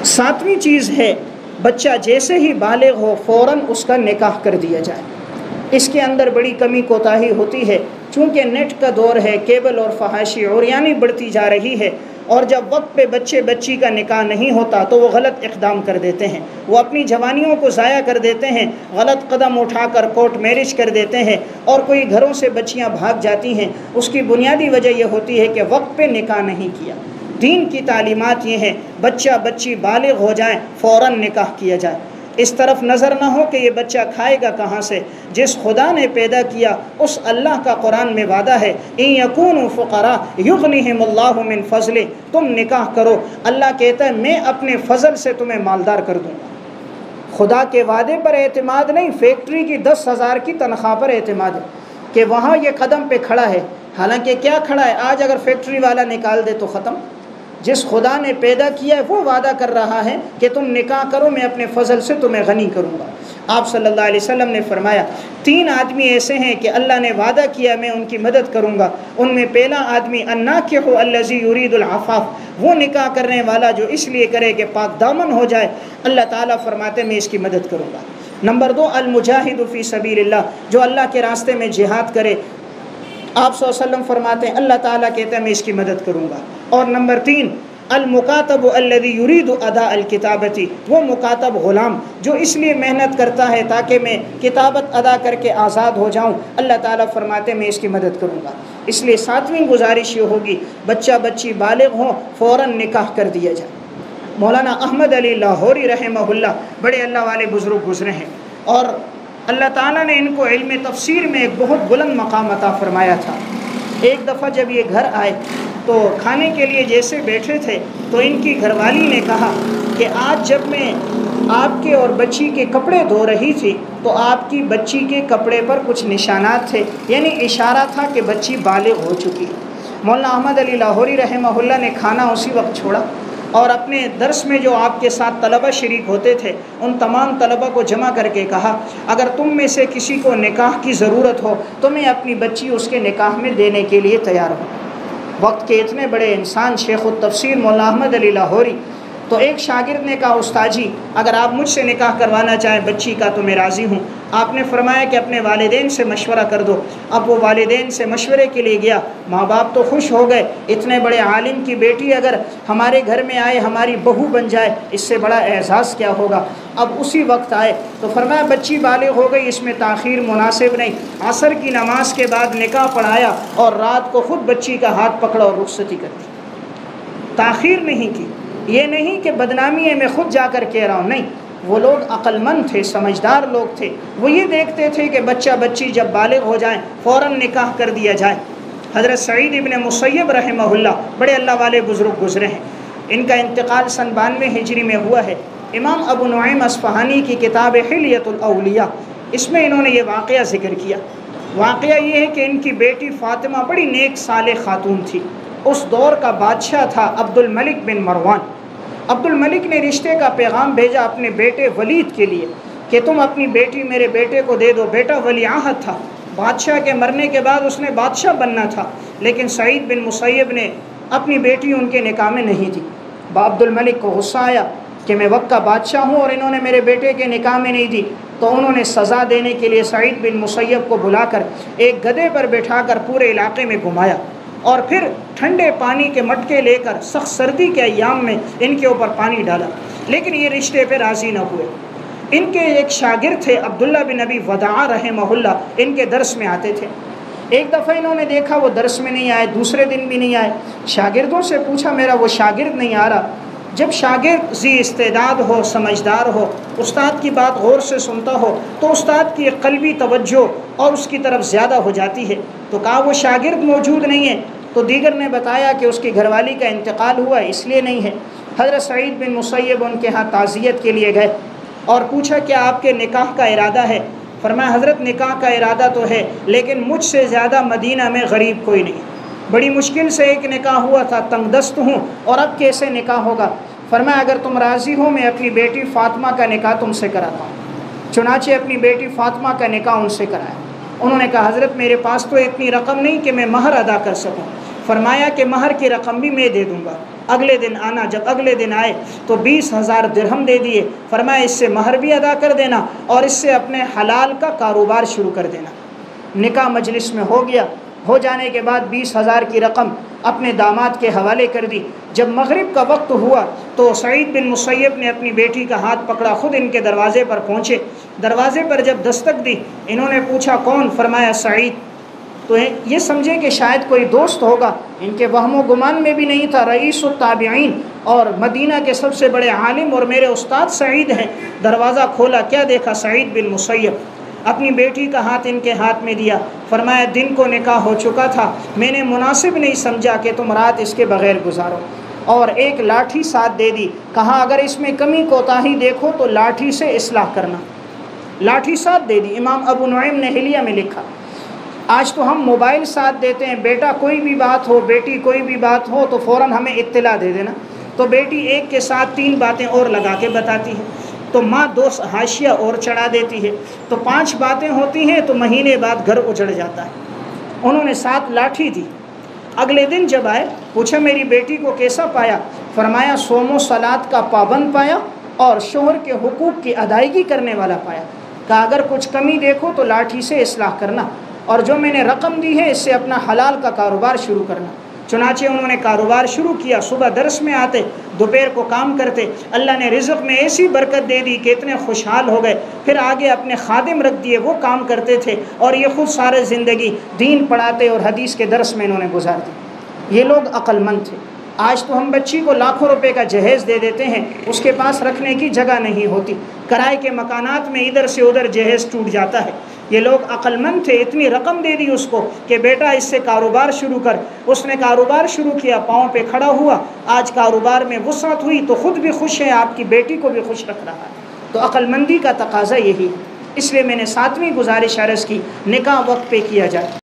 ساتویں چیز ہے بچہ جیسے ہی بالغ ہو فوراً اس کا نکاح کر دیا جائے۔ اس کے اندر بڑی کمی کوتاہی ہوتی ہے، چونکہ نیٹ کا دور ہے، کیبل اور فحاشی عریانی بڑھتی جا رہی ہے، اور جب وقت پہ بچے بچی کا نکاح نہیں ہوتا تو وہ غلط اقدام کر دیتے ہیں، وہ اپنی جوانیوں کو ضائع کر دیتے ہیں، غلط قدم اٹھا کر کورٹ میرج کر دیتے ہیں، اور کوئی گھروں سے بچیاں بھاگ جاتی ہیں۔ اس کی بنیادی وجہ یہ ہوتی ہے کہ وقت پہ نکاح نہیں کیا۔ دین کی تعلیمات یہ ہیں بچہ بچی بالغ ہو جائیں فوراً نکاح کیا جائے۔ اس طرف نظر نہ ہو کہ یہ بچہ کھائے گا کہاں سے، جس خدا نے پیدا کیا اس اللہ کا قرآن میں وعدہ ہے ان یکونوا فقراء یغنیہم اللہ من فضلہ، تم نکاح کرو، اللہ کہتا ہے میں اپنے فضل سے تمہیں مالدار کر دوں گا۔ خدا کے وعدے پر اعتماد نہیں، فیکٹری کی 10,000 کی تنخواہ پر اعتماد ہے کہ وہاں یہ قدم پہ کھڑا ہے، حالانکہ کیا کھڑا ہے، آج اگر فیکٹری والا نکال دے تو ختم۔ جس خدا نے پیدا کیا ہے وہ وعدہ کر رہا ہے کہ تم نکاح کرو، میں اپنے فضل سے تمہیں غنی کروں گا۔ آپ صلی اللہ علیہ وسلم نے فرمایا 3 آدمی ایسے ہیں کہ اللہ نے وعدہ کیا میں ان کی مدد کروں گا، ان میں پہلا آدمی الناکح الذی یرید العفاف، وہ نکاح کرنے والا جو اس لیے کرے کہ پاک دامن ہو جائے، اللہ تعالیٰ فرماتے میں اس کی مدد کروں گا۔ نمبر 2 المجاہد فی سبیل اللہ، جو اللہ کے راستے میں جہاد کرے، آپ صلی اللہ علیہ وسلم فرماتے ہیں اللہ تعالیٰ کہتا ہے میں اس کی مدد کروں گا۔ اور نمبر 3 المکاتب الذی یرید اداء الکتابتی، وہ مکاتب غلام جو اس لیے محنت کرتا ہے تاکہ میں کتابت ادا کر کے آزاد ہو جاؤں، اللہ تعالیٰ فرماتے ہیں میں اس کی مدد کروں گا۔ اس لیے 7ویں گزارش یہ ہوگی بچہ بچی بالغ ہوں فوراً نکاح کر دیا جائے۔ مولانا احمد علی لاہوری رحمہ اللہ بڑے اللہ والے بزرگ گزرے ہیں، اور اللہ تعالیٰ نے ان کو علم تفسیر میں ایک بہت بلند مقام عطا فرمایا تھا۔ ایک دفعہ جب یہ گھر آئے تو کھانے کے لیے جیسے بیٹھے تھے تو ان کی گھر والی نے کہا کہ آج جب میں آپ کے اور بچی کے کپڑے دھو رہی تھی تو آپ کی بچی کے کپڑے پر کچھ نشانات تھے، یعنی اشارہ تھا کہ بچی بالغ ہو چکی۔ مولانا احمد علی لاہوری رحمہ اللہ نے کھانا اسی وقت چھوڑا اور اپنے درس میں جو آپ کے ساتھ طلبہ شریک ہوتے تھے ان تمام طلبہ کو جمع کر کے کہا اگر تم میں سے کسی کو نکاح کی ضرورت ہو تو میں اپنی بچی اس کے نکاح میں دینے کے لیے تیار ہوں۔ وقت کے اتنے بڑے انسان شیخ التفسیر مولانا احمد علی لاہوری، تو ایک شاگرد نے کہا استاد جی اگر آپ مجھ سے نکاح کروانا چاہیں بچی کا تو میں راضی ہوں۔ آپ نے فرمایا کہ اپنے والدین سے مشورہ کر دو۔ اب وہ والدین سے مشورے کے لیے گیا، ماں باپ تو خوش ہو گئے، اتنے بڑے عالم کی بیٹی اگر ہمارے گھر میں آئے ہماری بہو بن جائے اس سے بڑا اعزاز کیا ہوگا۔ اب اسی وقت آئے تو فرمایا بچی بالغ ہو گئی، اس میں تاخیر مناسب نہیں، عصر کی نماز کے بعد نکاح پڑھایا اور رات کو خود بچی کا ہاتھ پکڑا اور رخصتی کر دی، تاخیر نہیں کی۔ یہ نہیں کہ بدنامی ہے میں خود جا کر کہہ رہا ہوں، نہیں، وہ لوگ عقل مند تھے، سمجھدار لوگ تھے، وہ یہ دیکھتے تھے کہ بچہ بچی جب بالغ ہو جائیں فوراً نکاح کر دیا جائے۔ حضرت سعید ابن مسیب رحمہ اللہ بڑے اللہ والے بزرگ گزرے ہیں، ان کا انتقال سن 92 ہجری میں ہوا ہے۔ امام ابو نعیم اصفہانی کی کتاب حلیۃ الاولیاء، اس میں انہوں نے یہ واقعہ ذکر کیا۔ واقعہ یہ ہے کہ ان کی بیٹی فاطمہ بڑی نیک صالح خاتون تھی۔ اس دور کا بادشاہ تھا عبد الملک بن مروان۔ عبد الملک نے رشتے کا پیغام بھیجا اپنے بیٹے ولید کے لیے کہ تم اپنی بیٹی میرے بیٹے کو دے دو۔ بیٹا ولی عہد تھا، بادشاہ کے مرنے کے بعد اس نے بادشاہ بننا تھا، لیکن سعید بن مسیب نے اپنی بیٹی ان کے نکاح میں نہیں دی۔ عبد الملک کو غصہ آیا کہ میں وقت کا بادشاہ ہوں اور انہوں نے میرے بیٹے کے نکاح میں نہیں دی، تو انہوں نے سزا دینے کے لیے سعید بن مسیب کو بلا کر ایک گدھے پر بٹھا کر پورے علاقے میں گھمایا، اور پھر ٹھنڈے پانی کے مٹکے لے کر سخت سردی کے ایام میں ان کے اوپر پانی ڈالا، لیکن یہ رشتے پہ راضی نہ ہوئے۔ ان کے ایک شاگرد تھے عبداللہ بن ابی وداع رحمہ اللہ، ان کے درس میں آتے تھے۔ ایک دفعہ انہوں نے دیکھا وہ درس میں نہیں آئے، دوسرے دن بھی نہیں آئے، شاگردوں سے پوچھا میرا وہ شاگرد نہیں آ رہا۔ جب شاگرد ذی استعداد ہو، سمجھدار ہو، استاد کی بات غور سے سنتا ہو تو استاد کی ایک قلبی توجہ اور اس کی طرف زیادہ ہو جاتی ہے۔ تو کہا وہ شاگرد موجود نہیں ہے، تو دیگر نے بتایا کہ اس کی گھر والی کا انتقال ہوا ہے اس لیے نہیں ہے۔ حضرت سعید بن مسیب ان کے ہاں تعزیت کے لیے گئے اور پوچھا کہ آپ کے نکاح کا ارادہ ہے؟ فرمایا حضرت نکاح کا ارادہ تو ہے لیکن مجھ سے زیادہ مدینہ میں غریب کوئی نہیں، بڑی مشکل سے ایک نکاح ہوا تھا، تنگ دست ہوں اور اب کیسے نکاح ہوگا؟ فرمایا اگر تم راضی ہو میں اپنی بیٹی فاطمہ کا نکاح تم سے کراتا ہوں۔ چنانچہ اپنی بیٹی فاطمہ کا نکاح ان سے کرایا۔ انہوں نے کہا حضرت میرے پاس تو اتنی رقم نہیں کہ میں مہر ادا کر سکوں۔ فرمایا کہ مہر کی رقم بھی میں دے دوں گا، اگلے دن آنا، جب اگلے دن آئے تو 20,000 درہم دے دیے، فرمایا اس سے مہر بھی ادا کر دینا اور اس سے اپنے حلال کا کاروبار شروع کر دینا۔ نکاح مجلس میں ہو گیا، ہو جانے کے بعد 20,000 کی رقم اپنے داماد کے حوالے کر دی۔ جب مغرب کا وقت ہوا تو سعید بن مسیب نے اپنی بیٹی کا ہاتھ پکڑا، خود ان کے دروازے پر پہنچے، دروازے پر جب دستک دی، انہوں نے پوچھا کون؟ فرمایا سعید۔ تو یہ سمجھے کہ شاید کوئی دوست ہوگا، ان کے وہم و گمان میں بھی نہیں تھا، رئیس التابعین اور مدینہ کے سب سے بڑے عالم اور میرے استاد سعید ہیں۔ دروازہ کھولا، کیا دیکھا؟ سعید بن مسیب۔ اپنی بیٹی کا ہاتھ ان کے ہاتھ میں دیا، فرمایا دن کو نکاح ہو چکا تھا، میں نے مناسب نہیں سمجھا کہ تم رات اس کے بغیر گزارو، اور ایک لاٹھی ساتھ دے دی، کہا اگر اس میں کمی کوتاہی دیکھو تو لاٹھی سے اصلاح کرنا، لاٹھی ساتھ دے دی۔ امام ابو نعیم نے حلیہ میں لکھا۔ آج تو ہم موبائل ساتھ دیتے ہیں، بیٹا کوئی بھی بات ہو، بیٹی کوئی بھی بات ہو تو فوراً ہمیں اطلاع دے دینا، تو بیٹی ایک کے ساتھ 3 باتیں اور لگا کے بتاتی ہے، تو ماں 2 حاشیہ اور چڑھا دیتی ہے، تو 5 باتیں ہوتی ہیں تو مہینے بعد گھر اجڑ جاتا ہے۔ انہوں نے 7 لاٹھی دی۔ اگلے دن جب آئے، پوچھا میری بیٹی کو کیسا پایا؟ فرمایا صوم و صلات کا پابند پایا اور شوہر کے حقوق کی ادائیگی کرنے والا پایا۔ کہا اگر کچھ کمی دیکھو تو لاٹھی سے اصلاح کرنا، اور جو میں نے رقم دی ہے اس سے اپنا حلال کا کاروبار شروع کرنا۔ چنانچہ انہوں نے کاروبار شروع کیا، صبح درس میں آتے، دوپہر کو کام کرتے، اللہ نے رزق میں ایسی برکت دے دی کہ اتنے خوشحال ہو گئے، پھر آگے اپنے خادم رکھ دیے، وہ کام کرتے تھے، اور یہ خود سارے زندگی دین پڑھاتے اور حدیث کے درس میں انہوں نے گزار دی۔ یہ لوگ عقل مند تھے۔ آج تو ہم بچی کو لاکھوں روپے کا جہیز دے دیتے ہیں، اس کے پاس رکھنے کی جگہ نہیں ہوتی، کرائے کے مکانات میں ادھر سے ادھر جہیز ٹوٹ جاتا ہے۔ یہ لوگ عقل مند تھے، اتنی رقم دے دی اس کو کہ بیٹا اس سے کاروبار شروع کر۔ اس نے کاروبار شروع کیا، پاؤں پہ کھڑا ہوا، آج کاروبار میں وسعت ہوئی تو خود بھی خوش ہے، آپ کی بیٹی کو بھی خوش رکھ رہا ہے۔ تو عقل مندی کا تقاضا یہی ہے۔ اس لیے میں نے 7ویں گزارش عرض کی، نکاح وقت پہ کیا جائے۔